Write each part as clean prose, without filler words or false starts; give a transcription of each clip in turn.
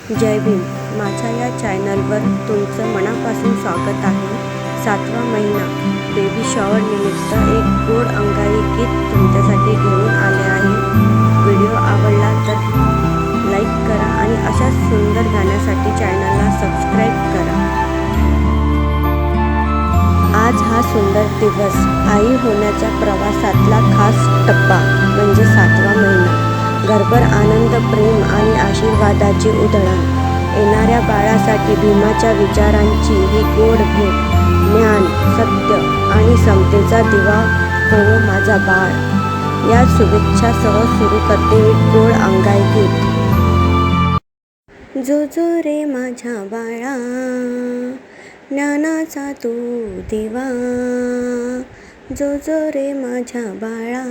जय भीम. माझ्या या चॅनलवर तुमचं मनापासून स्वागत आहे. 7वा महिना बेबी शॉवर निमित्त एक गोड अंगाई गीत तुमच्यासाठी घेऊन आले आहे. व्हिडिओ आवडला तर लाईक करा आणि अशाच सुंदर गाण्यासाठी चॅनलला सबस्क्राईब करा. आज हा सुंदर दिवस आई होण्याच्या प्रवासातला खास टप्पा म्हणजे 7वा महिना. घरभर आनंद, प्रेम आणि आशीर्वादाची उधळण. येणाऱ्या बाळासाठी भीमाच्या विचारांची ही गोड भेट. ज्ञान, सत्य आणि समतेचा दिवा हो माझा बाळ. या शुभेच्छासह सुरू करते एक गोड अंगाई गीत. जो जो रे माझ्या बाळा, ज्ञानाचा तू दिवा. जो जो रे माझ्या बाळा,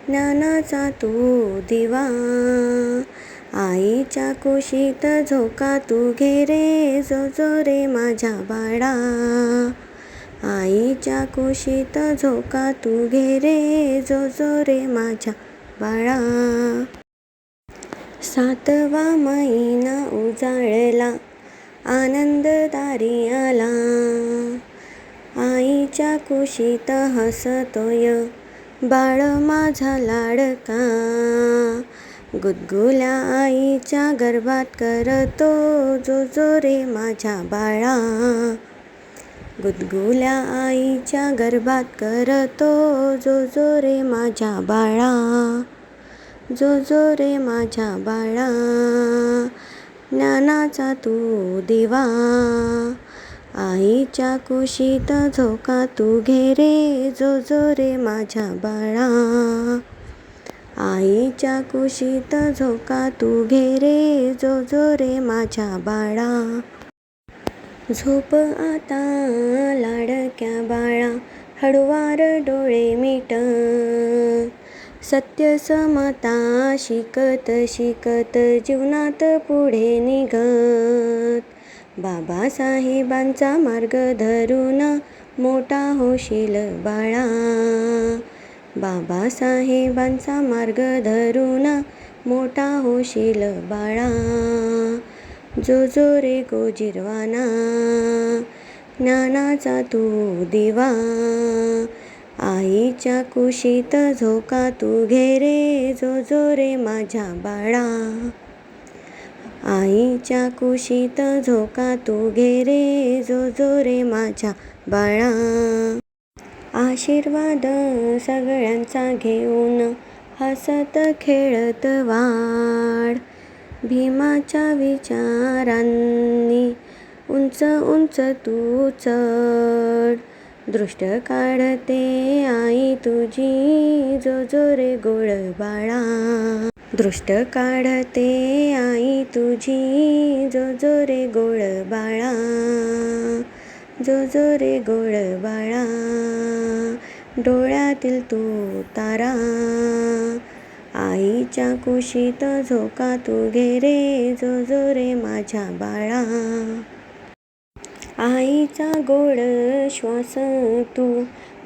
ज्ञानाचा तू दिवा. आईच्या कुशीत झोका तू घे रे. जो जो रे माझ्या बाळा, आईच्या कुशीत झोका तू घे रे. जो जो रे माझ्या बाळा. 7वा महिना उजाळला, आनंद दारी आला. आईच्या कुशीत हसतोय बाळ माझा लाडका. गुदगुल्या आईच्या गर्भात करतो जो जो रे माझ्या बाळा. गुदगुल्या आईच्या गर्भात करतो जो जो रे माझ्या बाळा. जो जो रे माझ्या बाळा, ज्ञानाचा तू दिवा. आईच्या कुशीत झोका तू घे रे. जो जो रे माझ्या बाळा. आईच्या कुशीत झोका तू घे रे. जो जो रे माझ्या बाळा. झोप आता लाडक्या बाळा, हळुवार डोळे मिटत. सत्य समता शिकत शिकत जीवनात पुढे निघत. बाबासाहेबांचा मार्ग धरून मोठा होशील बाळा. बाबासाहेबांचा मार्ग धरून मोठा होशील बाळा. जो जो रे गोजिरवाना, ज्ञानाचा तू दिवा. आईच्या कुशीत झोका तू घे रे. जो जो रे माझ्या बाळा. आईच्या कुशीत झोका तू घे रे. जो जो रे माझ्या बाळा. आशीर्वाद सगळ्यांचा घेऊन हसत खेळत वाढ. भीमाच्या विचारांनी उंच उंच तू चढ. दृष्ट काढते आई तुझी. जो जो रे गोड बाळा. दृष्ट काढते आई तुझी. जो जो रे गोड बाळा. जो जो रे गोड बाळा. डोळ्यातील तू तारा. आईच्या कुशीत झोका तू घे रे. जो जो रे माझ्या बाळा. आईचा गोड श्वास तू,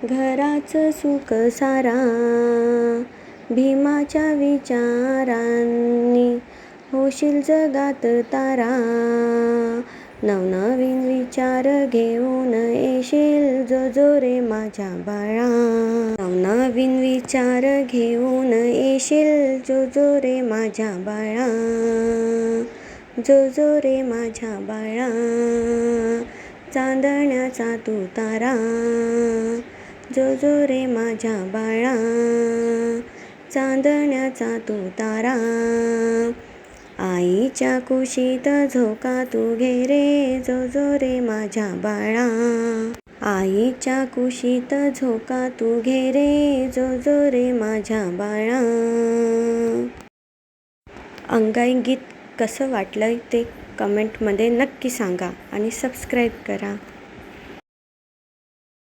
घराचं सुख सारा. भीमाच्या विचारांनी होशील जगात तारा. नवनवीन विचार घेऊन येशील जो जो रे माझ्या बाळा. नवनवीन विचार घेऊन येशील जो जो रे माझ्या बाळा. जो जो रे माझ्या बाळा. चांदण्याचा तू तारा. जो जो रे माझ्या बाळा. चांदण्याचा तू तारा. आईच्या कुशीत झोका तू घे रे. जो जो रे माझ्या बाळा. आईच्या कुशीत झोका तू घे रे. जो जो रे माझ्या बाळा. अंगाई गीत कसं वाटलं ते कमेंटमध्ये नक्की सांगा आणि सबस्क्राईब करा.